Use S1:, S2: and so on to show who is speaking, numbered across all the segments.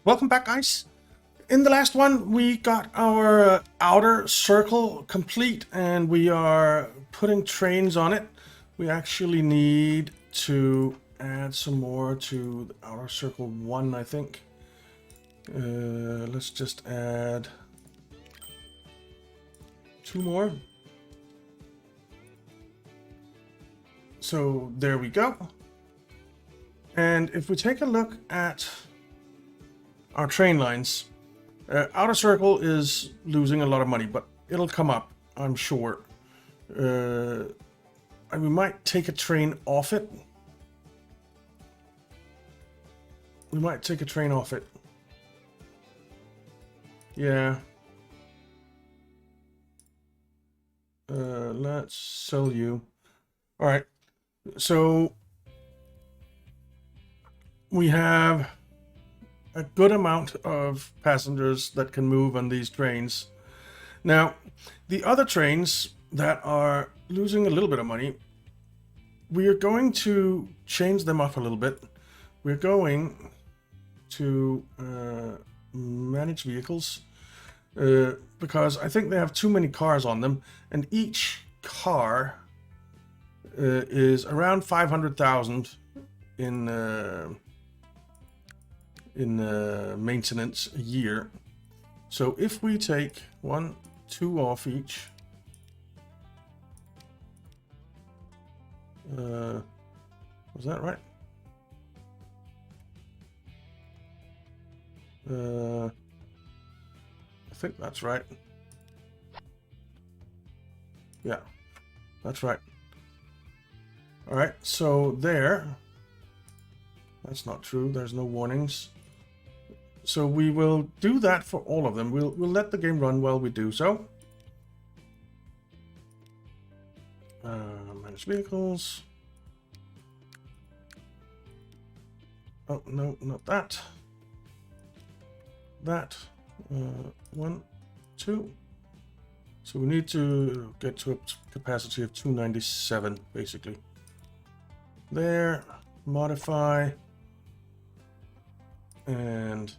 S1: Welcome back, guys. In the last one, we got our outer circle complete, and we are putting trains on it. We actually need to add some more to the outer circle 1, I think. Let's just add 2 more. So there we go. And if we take a look at our train lines, outer circle is losing a lot of money, but it'll come up, I'm sure. And we might take a train off it. We might take a train off it. Yeah. Let's sell you. All right. So we have a good amount of passengers that can move on these trains. Now, the other trains that are losing a little bit of money, we are going to change them up a little bit. We're going to manage vehicles because I think they have too many cars on them, and each car is around 500,000 in maintenance a year. So if we take 1, 2 off each, was that right? I think that's right. Yeah, that's right. All right, so there. That's not true. There's no warnings. So we will do that for all of them. We'll let the game run while we do so. Manage vehicles. Oh, no, not that. That. 1, 2. So we need to get to a capacity of 297, basically. There. Modify. And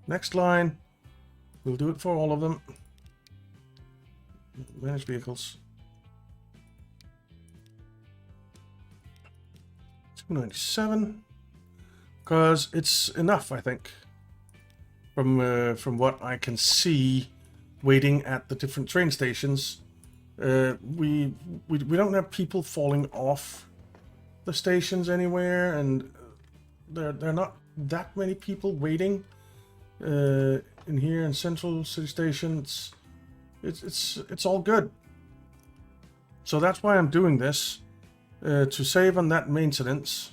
S1: next line, we'll do it for all of them. Manage vehicles. 297, because it's enough, I think, from what I can see, waiting at the different train stations. We don't have people falling off the stations anywhere, and they're not that many people waiting in here in Central City Station. It's all good. So that's why I'm doing this, to save on that maintenance.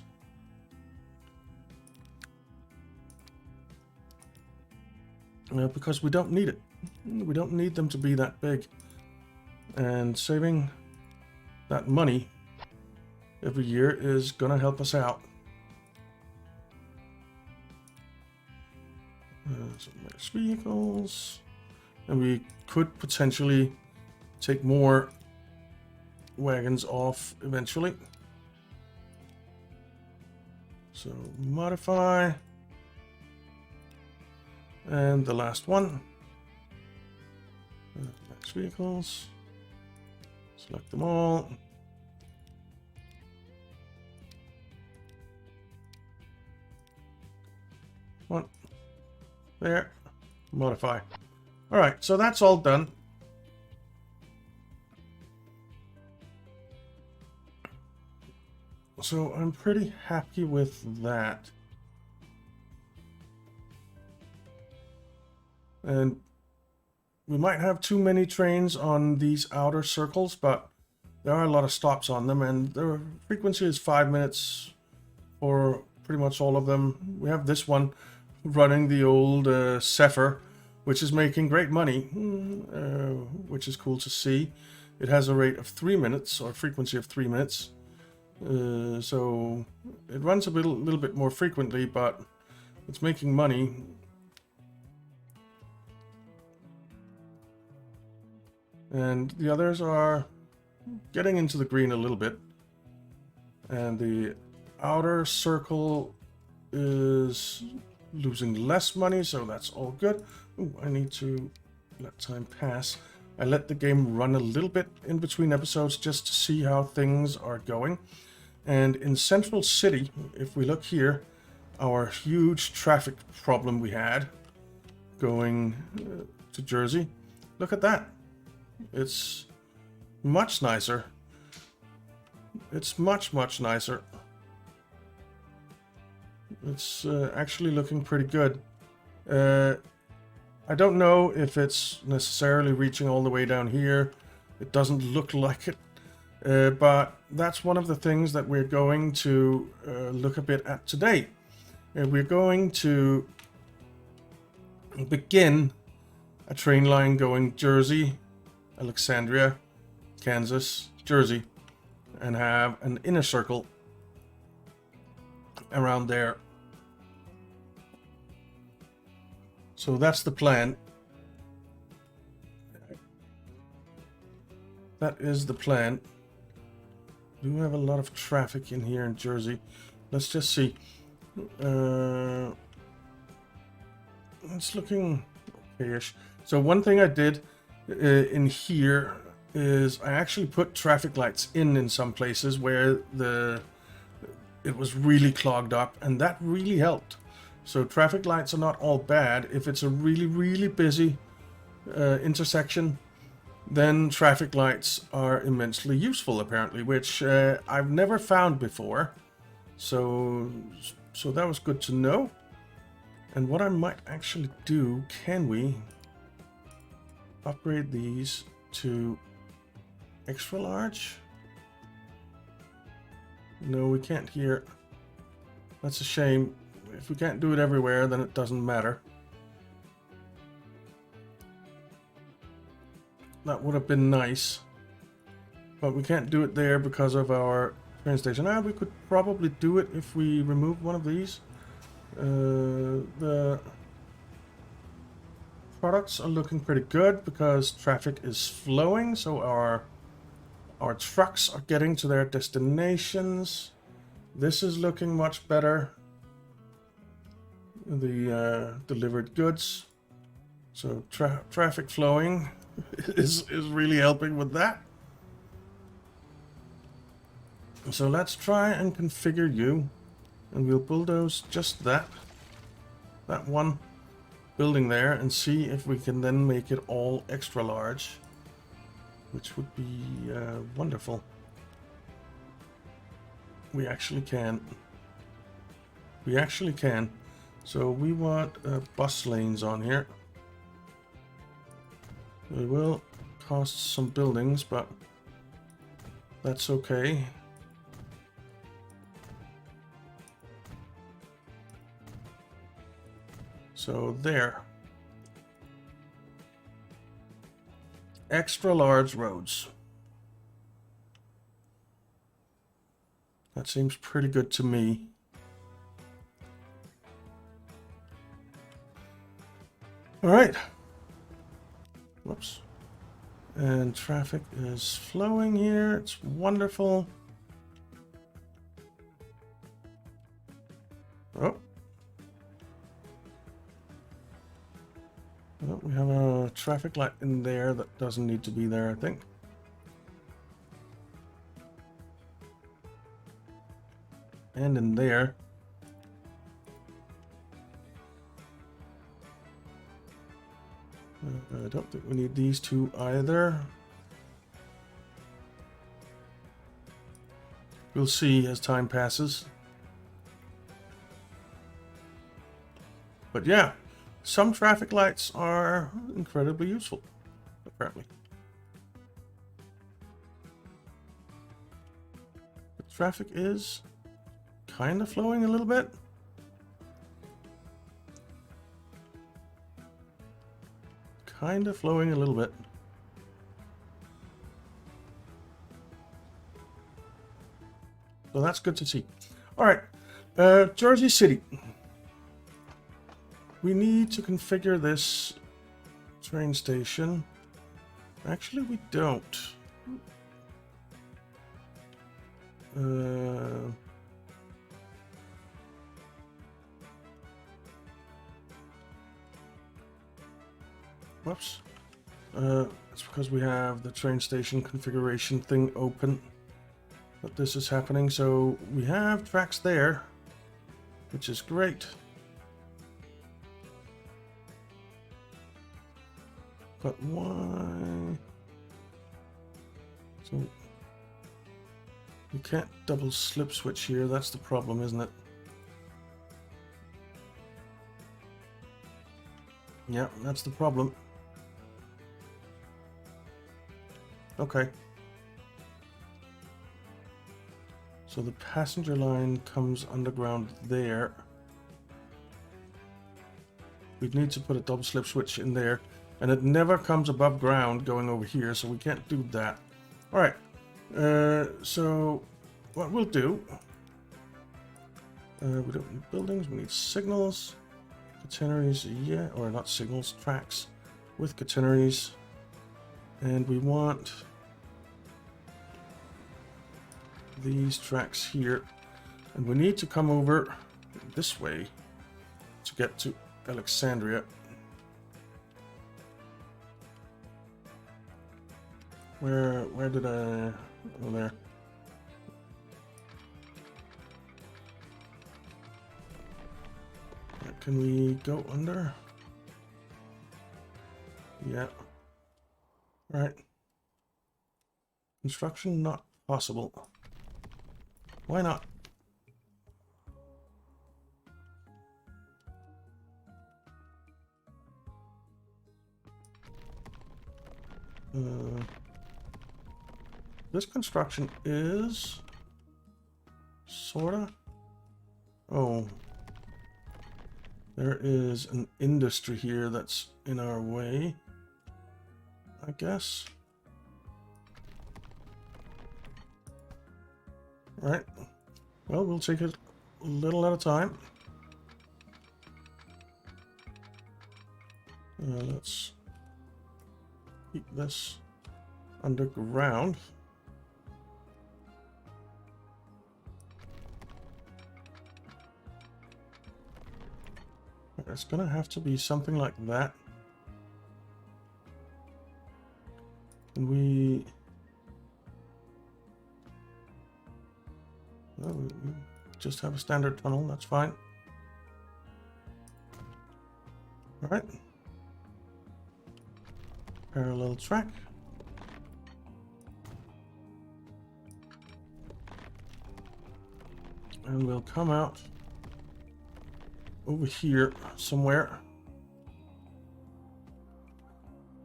S1: Because we don't need it. We don't need them to be that big. And saving that money every year is gonna help us out. Some nice vehicles, and we could potentially take more wagons off eventually. So modify, and the last one. Nice vehicles. Select them all. One. There. Modify. Alright, so that's all done. So I'm pretty happy with that. And we might have too many trains on these outer circles, but there are a lot of stops on them, and the frequency is 5 minutes for pretty much all of them. We have this one running the old Zephyr, which is making great money, which is cool to see. It has a rate of 3 minutes, or frequency of 3 minutes. So it runs a little bit more frequently, but it's making money. And the others are getting into the green a little bit. And the outer circle is losing less money, so that's all good. Ooh, I need to let time pass. I let the game run a little bit in between episodes just to see how things are going. And in Central City, if we look here, our huge traffic problem we had going to Jersey, look at that. It's much nicer. It's much nicer. It's actually looking pretty good. I don't know if it's necessarily reaching all the way down here. It doesn't look like it. But that's one of the things that we're going to look a bit at today. We're going to begin a train line going Jersey, Alexandria, Kansas, Jersey, and have an inner circle around there. So that's the plan. That is the plan. We do have a lot of traffic in here in Jersey. Let's just see. It's looking okay-ish. So one thing I did in here is I actually put traffic lights in some places where it was really clogged up, and that really helped. So traffic lights are not all bad. If it's a really busy intersection, then traffic lights are immensely useful, apparently, which I've never found before. So that was good to know. And what I might actually do, can we upgrade these to extra large? No, we can't here. That's a shame. If we can't do it everywhere, then it doesn't matter. That would have been nice. But we can't do it there because of our train station. We could probably do it if we remove one of these. The products are looking pretty good because traffic is flowing, so our trucks are getting to their destinations. This is looking much better. The delivered goods. So traffic flowing is really helping with that. So let's try and configure you, and we'll bulldoze just that one building there and see if we can then make it all extra large, which would be wonderful. We actually can. We actually can. So we want bus lanes on here. It will cost some buildings, but that's okay. So there. Extra large roads. That seems pretty good to me. All right. Whoops. And traffic is flowing here. It's wonderful. Oh. Well, we have a traffic light in there that doesn't need to be there, I think. And in there. I don't think we need these two either. We'll see as time passes. But yeah, some traffic lights are incredibly useful, apparently. The traffic is kind of flowing a little bit. Kind of flowing a little bit. So that's good to see. All right, Jersey City. We need to configure this train station. Actually, we don't. Whoops. It's because we have the train station configuration thing open that this is happening. So we have tracks there, which is great. But why? So you can't double slip switch here. That's the problem, isn't it? Yeah, that's the problem. Okay. So the passenger line comes underground there. We'd need to put a double slip switch in there. And it never comes above ground going over here, so we can't do that. All right. So what we'll do... we don't need buildings, we need signals. Catenaries, yeah, or not signals, tracks with catenaries. And we want these tracks here. And we need to come over this way to get to Alexandria. Where did I... Oh, there. Can we go under? Yeah. Right. Construction not possible. Why not? This construction is sorta. Oh, there is an industry here that's in our way, I guess. Right. Well, we'll take it a little at a time. Let's keep this underground. It's gonna have to be something like that. And we... No, we just have a standard tunnel, that's fine. Alright. Parallel track. And we'll come out over here somewhere.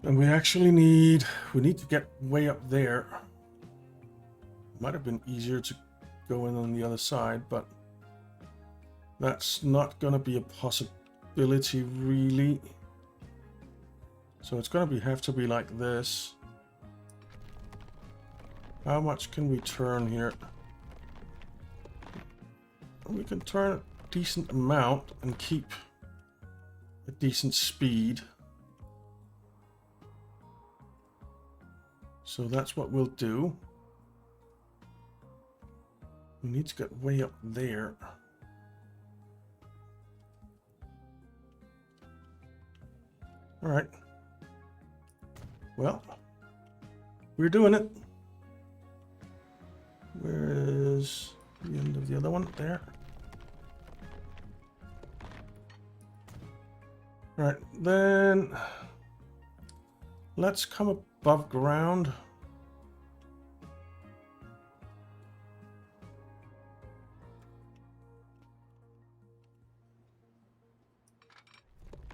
S1: And we actually need to get way up there. Might have been easier to go in on the other side, but that's not gonna be a possibility really. So it's gonna have to be like this. How much can we turn here? We can turn a decent amount and keep a decent speed. So that's what we'll do. We need to get way up there. All right. Well, we're doing it. Where is the end of the other one? There. All right, then let's come above ground.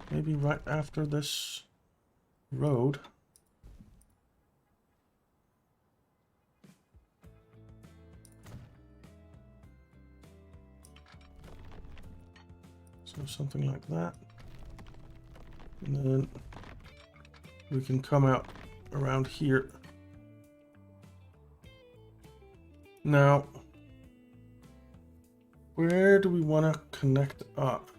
S1: Maybe right after this road. So something like that. And then we can come out around here. Now, where do we want to connect up?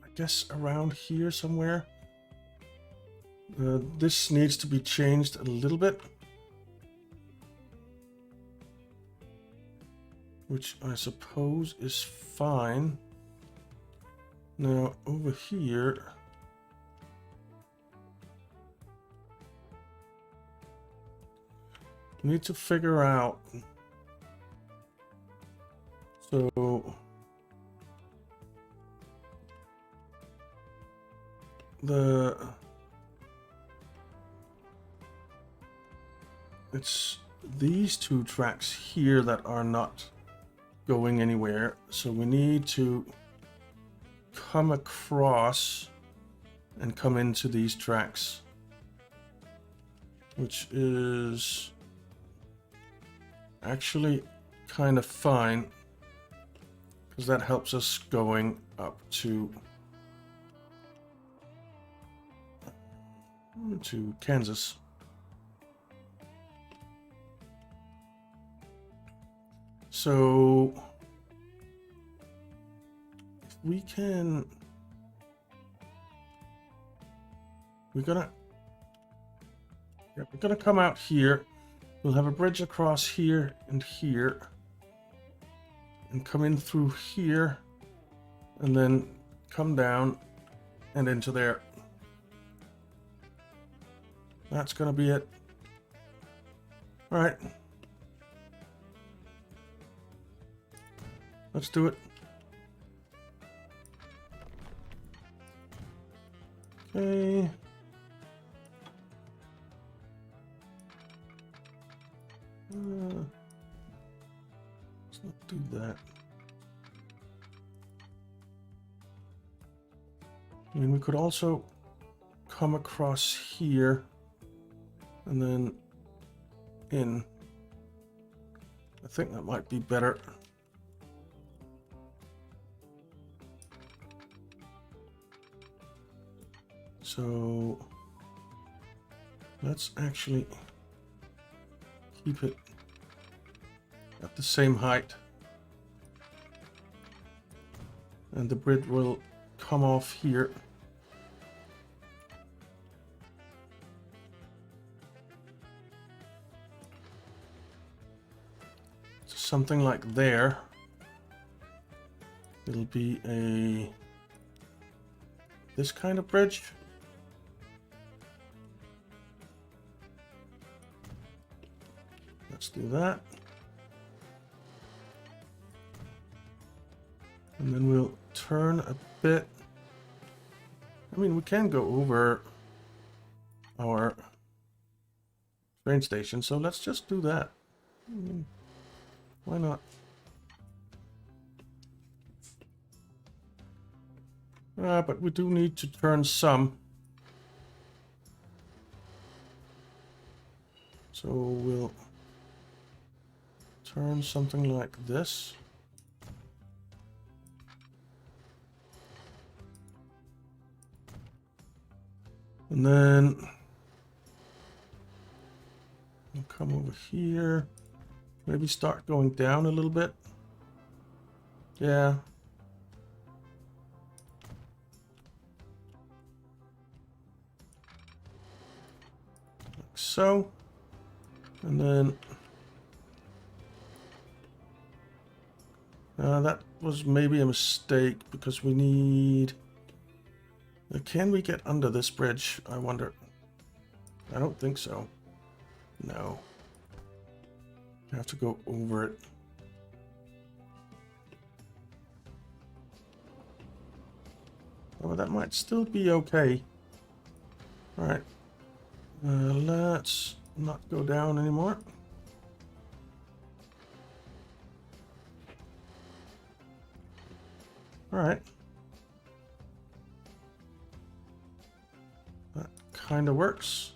S1: I guess around here somewhere. This needs to be changed a little bit. which I suppose is fine. Now over here, we need to figure out, so it's these two tracks here that are not going anywhere, so we need to come across and come into these tracks, which is actually kind of fine because that helps us going up to Kansas. So if we can, we're gonna come out here. We'll have a bridge across here and here, and come in through here, and then come down and into there. That's gonna be it. All right. Let's do it. Okay. Let's not do that. I mean, we could also come across here and then in. I think that might be better. So let's actually keep it at the same height, and the bridge will come off here. So something like there. It'll be this kind of bridge. Let's do that. And then we'll turn a bit. I mean, we can go over our train station, so let's just do that. I mean, why not? But we do need to turn some. So we'll turn something like this. And then we'll come over here. Maybe start going down a little bit. Yeah. Like so. And then that was maybe a mistake because we need... Can we get under this bridge? I wonder. I don't think so. No. I have to go over it. Oh, that might still be okay. Alright. Let's not go down anymore. Alright. That kind of works.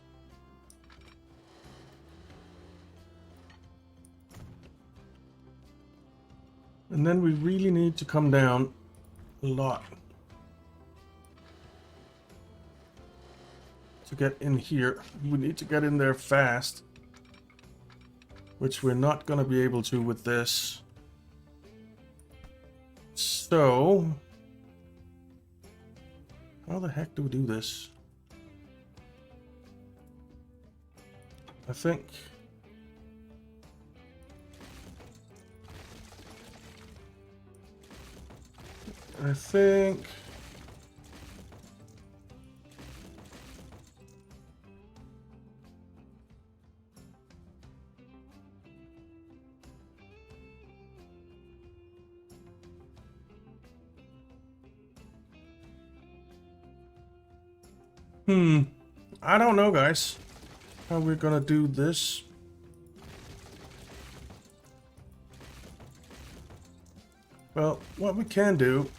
S1: And then we really need to come down a lot to get in here. We need to get in there fast, which we're not going to be able to with this. So, how the heck do we do this? I think I think... I don't know, guys, how we're gonna do this. Well, what we can do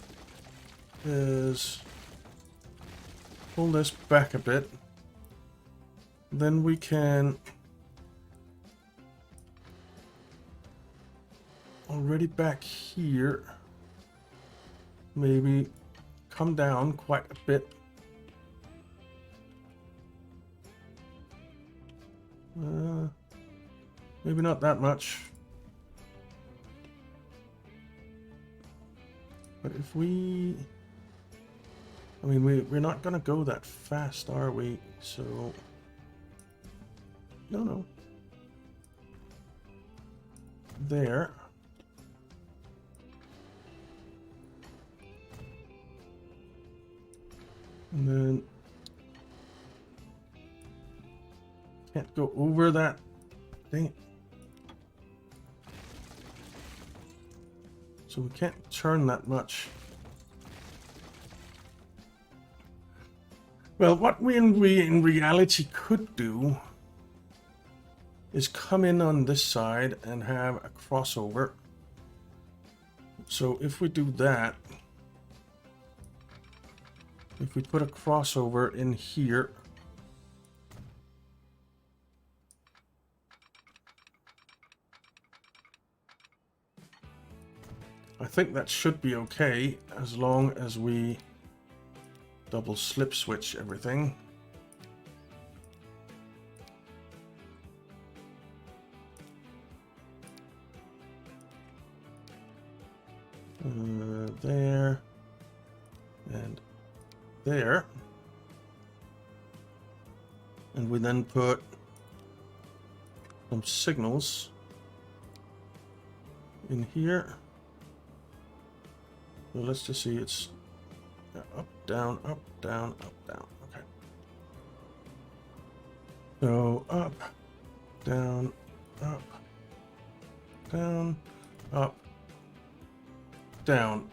S1: is pull this back a bit. Then we can already back here, maybe come down quite a bit. Maybe not that much. But if we... I mean, we're not gonna go that fast, are we? So... No. There. And then... Can't go over that. Dang it. So we can't turn that much. Well, what we in reality could do is come in on this side and have a crossover. So if we do that, if we put a crossover in here, I think that should be okay as long as we double slip switch everything. There and there, and we then put some signals in here. So let's just see, it's up, down, up, down, up, down. Okay. So up, down, up, down, up, down.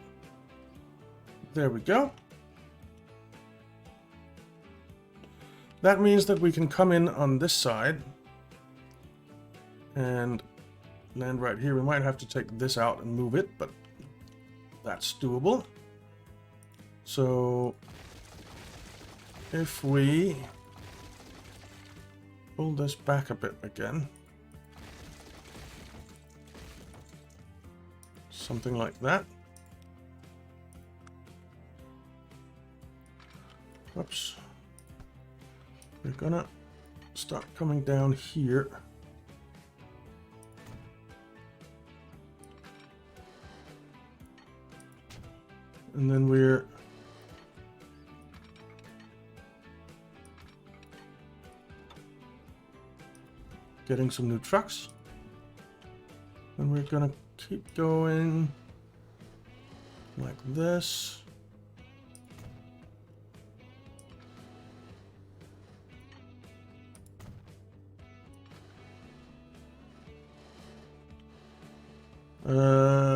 S1: There we go. That means that we can come in on this side and land right here. We might have to take this out and move it, but that's doable. So if we pull this back a bit again, something like that. Oops. We're gonna start coming down here. And then we're getting some new trucks. And we're gonna keep going like this.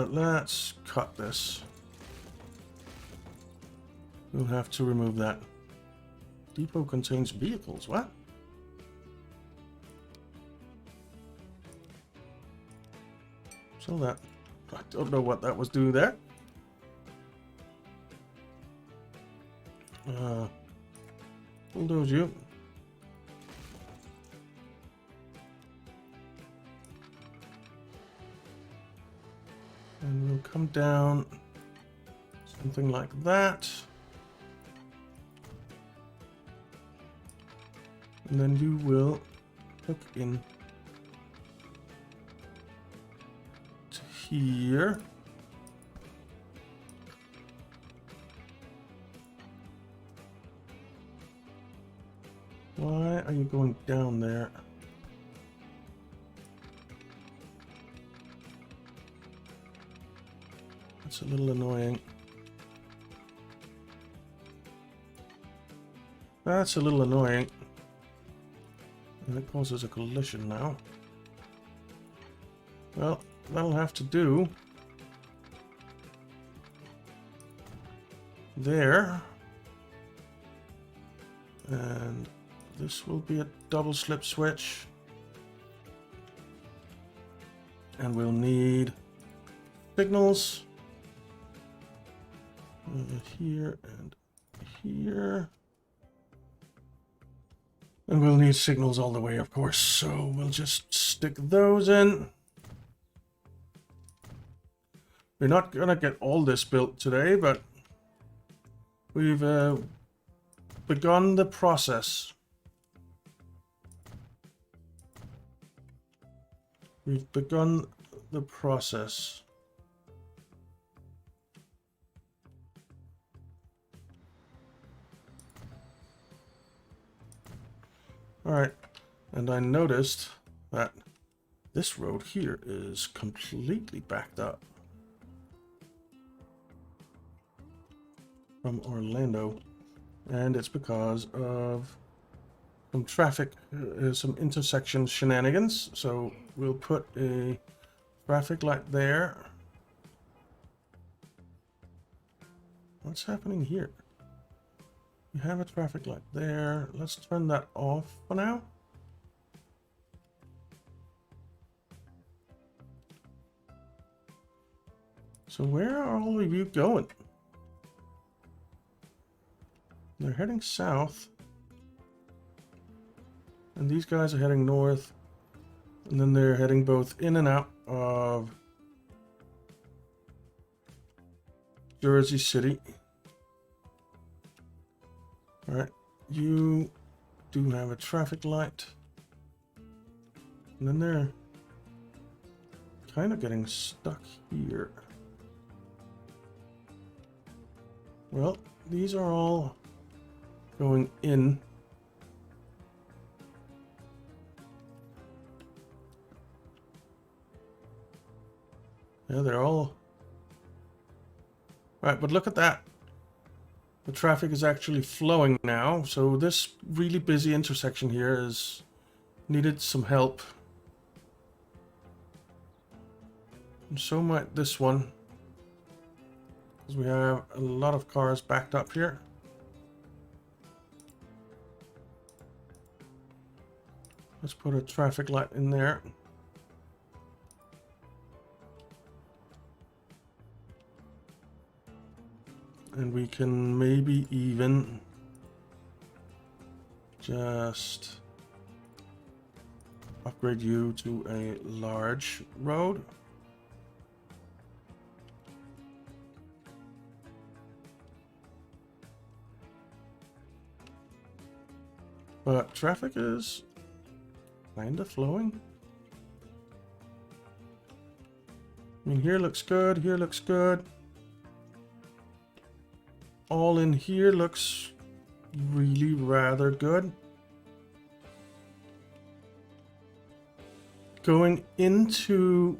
S1: Let's cut this. We'll have to remove that. Depot contains vehicles, what? So that, I don't know what that was doing there. Bulldoze you. And we'll come down something like that. And then you will hook in to here. Why are you going down there? That's a little annoying. That's a little annoying. And it causes a collision now. Well, that'll have to do. There. And this will be a double slip switch. And we'll need signals. Here and here. And we'll need signals all the way, of course. So we'll just stick those in. We're not gonna get all this built today, but we've begun the process. We've begun the process. Alright, and I noticed that this road here is completely backed up from Orlando, and it's because of some traffic, some intersection shenanigans. So we'll put a traffic light there. What's happening here? We have a traffic light there. Let's turn that off for now. So where are all of you going? They're heading south. And these guys are heading north. And then they're heading both in and out of Jersey City. Alright, you do have a traffic light. And then they're kind of getting stuck here. Well, these are all going in. Yeah, they're all... Right, but look at that. The traffic is actually flowing now, so this really busy intersection here is needed some help. And so might this one, because we have a lot of cars backed up here. Let's put a traffic light in there. And we can maybe even just upgrade you to a large road. But traffic is kind of flowing. I mean, here looks good, here looks good. All in here looks really rather good. Going into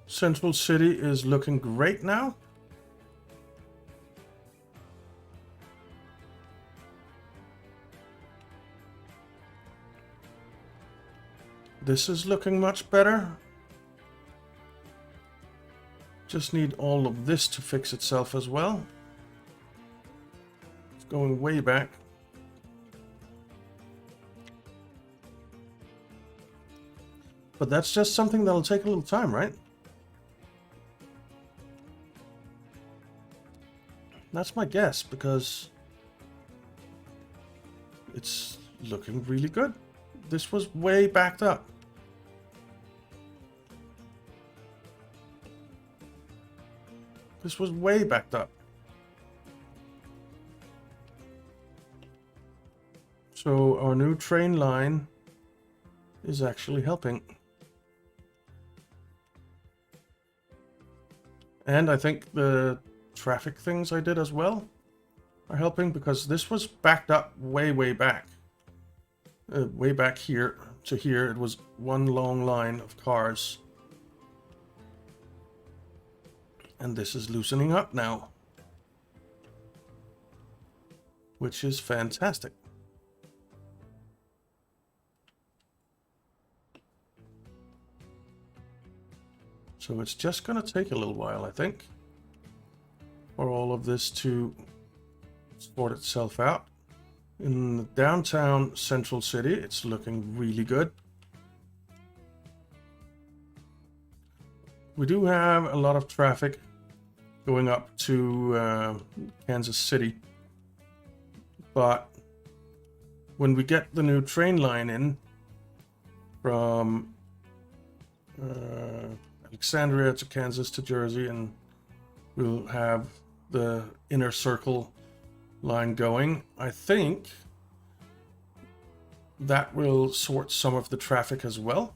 S1: Central City is looking great now. This is looking much better. Just need all of this to fix itself as well. It's going way back. But that's just something that'll take a little time, right? That's my guess, because it's looking really good. This was way backed up. This was way backed up. So our new train line is actually helping. And I think the traffic things I did as well are helping, because this was backed up way back. Way back here to here, it was one long line of cars. And this is loosening up now. which is fantastic. So it's just going to take a little while, I think, for all of this to sort itself out. In the downtown central city, it's looking really good. We do have a lot of traffic going up to Kansas City, but when we get the new train line in from Alexandria to Kansas to Jersey, and we'll have the inner circle line going, I think that will sort some of the traffic as well.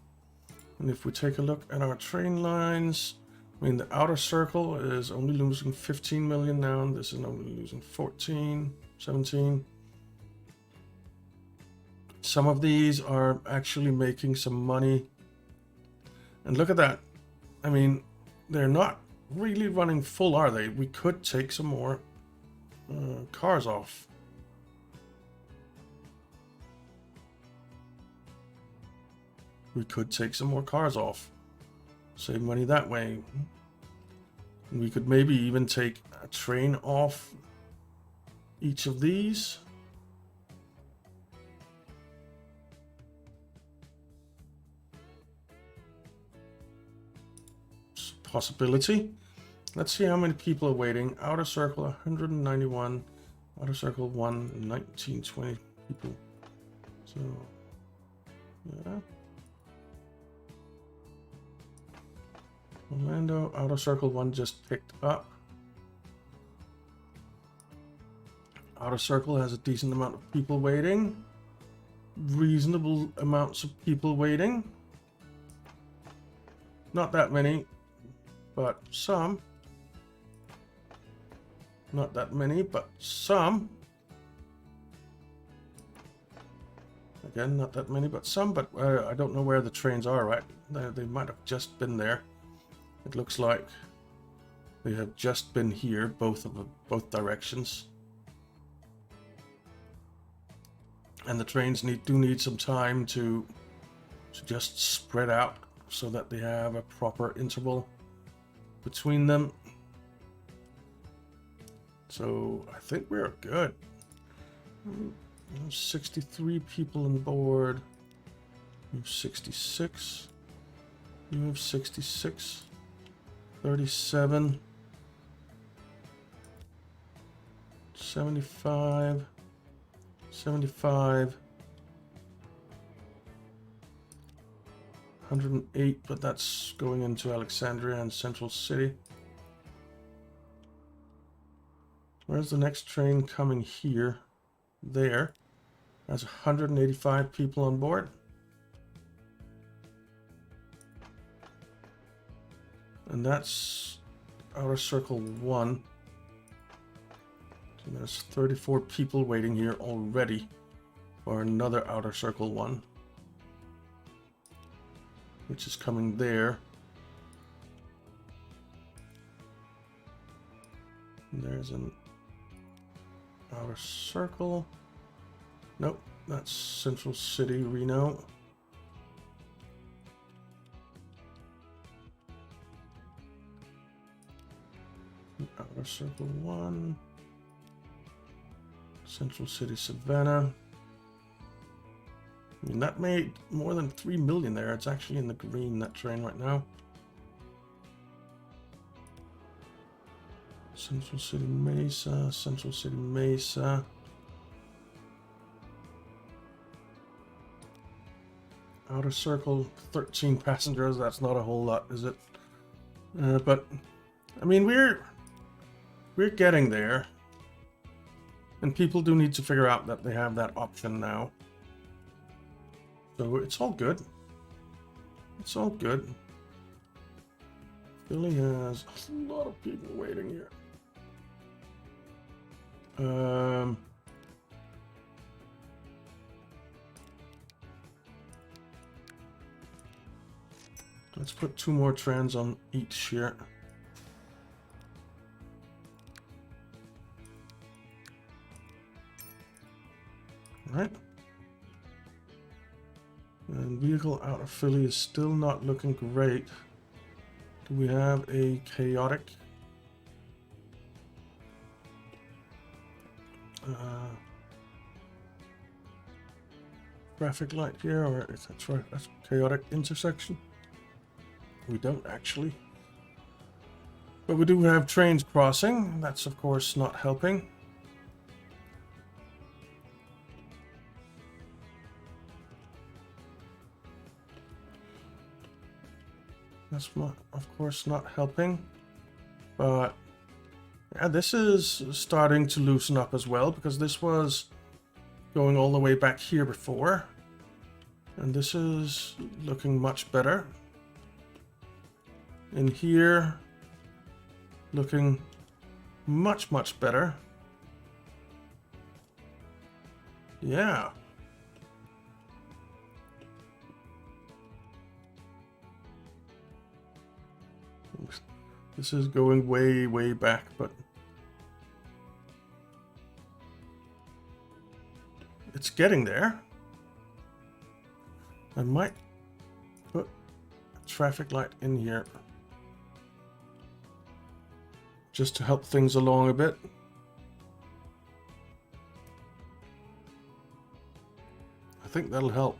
S1: And if we take a look at our train lines, I mean, the outer circle is only losing 15 million now, and this is only losing 14, 17. Some of these are actually making some money. And look at that. I mean, they're not really running full, are they? We could take some more cars off. We could take some more cars off. Save money that way. We could maybe even take a train off each of these. It's a possibility. Let's see how many people are waiting. Outer circle 191. Outer circle 1, 19, 20 people. So, yeah. Orlando, outer circle 1 just picked up. Outer circle has a decent amount of people waiting. Reasonable amounts of people waiting. Not that many, but some. Not that many, but some. Again, not that many, but some. But I don't know where the trains are, right? They might have just been there. It looks like they have just been here, both directions. And the trains do need some time to just spread out so that they have a proper interval between them. So I think we're good. 63 people on board. You have 66. You have 66. 37, 75, 75, 108, but that's going into Alexandria and Central City. Where's the next train coming here? There. That's 185 people on board. And that's outer circle 1. So there's 34 people waiting here already for another outer circle 1, which is coming there. And there's an outer circle. Nope, that's Central City, Reno. Outer circle 1. Central City, Savannah. I mean, that made more than 3 million there. It's actually in the green, that train right now. Central City, Mesa. Central City, Mesa. Outer circle, 13 passengers. That's not a whole lot, is it? But, I mean, we're getting there. And people do need to figure out that they have that option now. So it's all good. It's all good. Philly has a lot of people waiting here. Let's put 2 more trams on each here. right? And vehicle out of Philly is still not looking great. Do we have a chaotic? Traffic light here, or is that a chaotic intersection? We don't actually. But we do have trains crossing. That's of course not helping. That's of course not helping. But yeah, this is starting to loosen up as well, because this was going all the way back here before. And this is looking much better. In here, looking much, much better. Yeah. This is going way, way back, but it's getting there. I might put a traffic light in here just to help things along a bit. I think that'll help.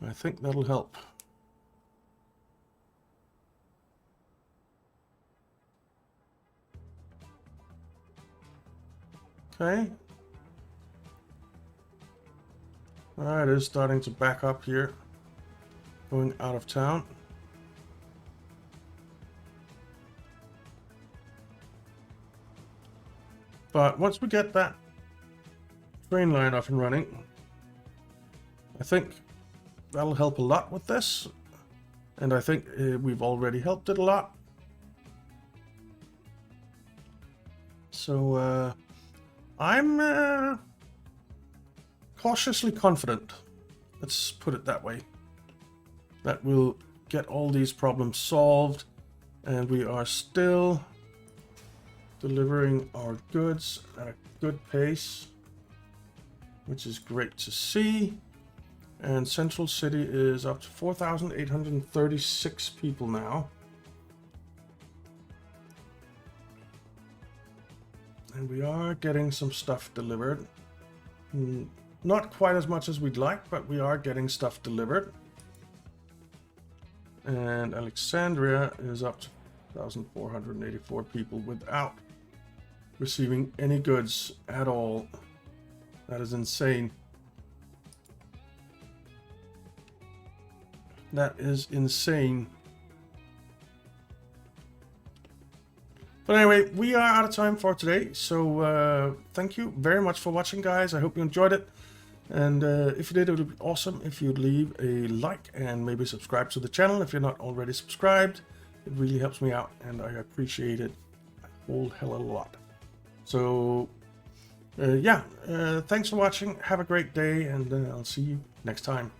S1: I think that'll help. Okay. Alright, it is starting to back up here. Going out of town. But once we get that train line up and running, I think that'll help a lot with this. And I think we've already helped it a lot. So I'm cautiously confident, let's put it that way, that we'll get all these problems solved, and we are still delivering our goods at a good pace, which is great to see. And Central City is up to 4,836 people now. And we are getting some stuff delivered. Not quite as much as we'd like, but we are getting stuff delivered. And Alexandria is up to 1,484 people without receiving any goods at all. That is insane. That is insane. But anyway, we are out of time for today. So thank you very much for watching, guys. I hope you enjoyed it. And if you did, it would be awesome if you'd leave a like and maybe subscribe to the channel if you're not already subscribed. It really helps me out, and I appreciate it a whole hell of a lot. So yeah, thanks for watching. Have a great day, and I'll see you next time.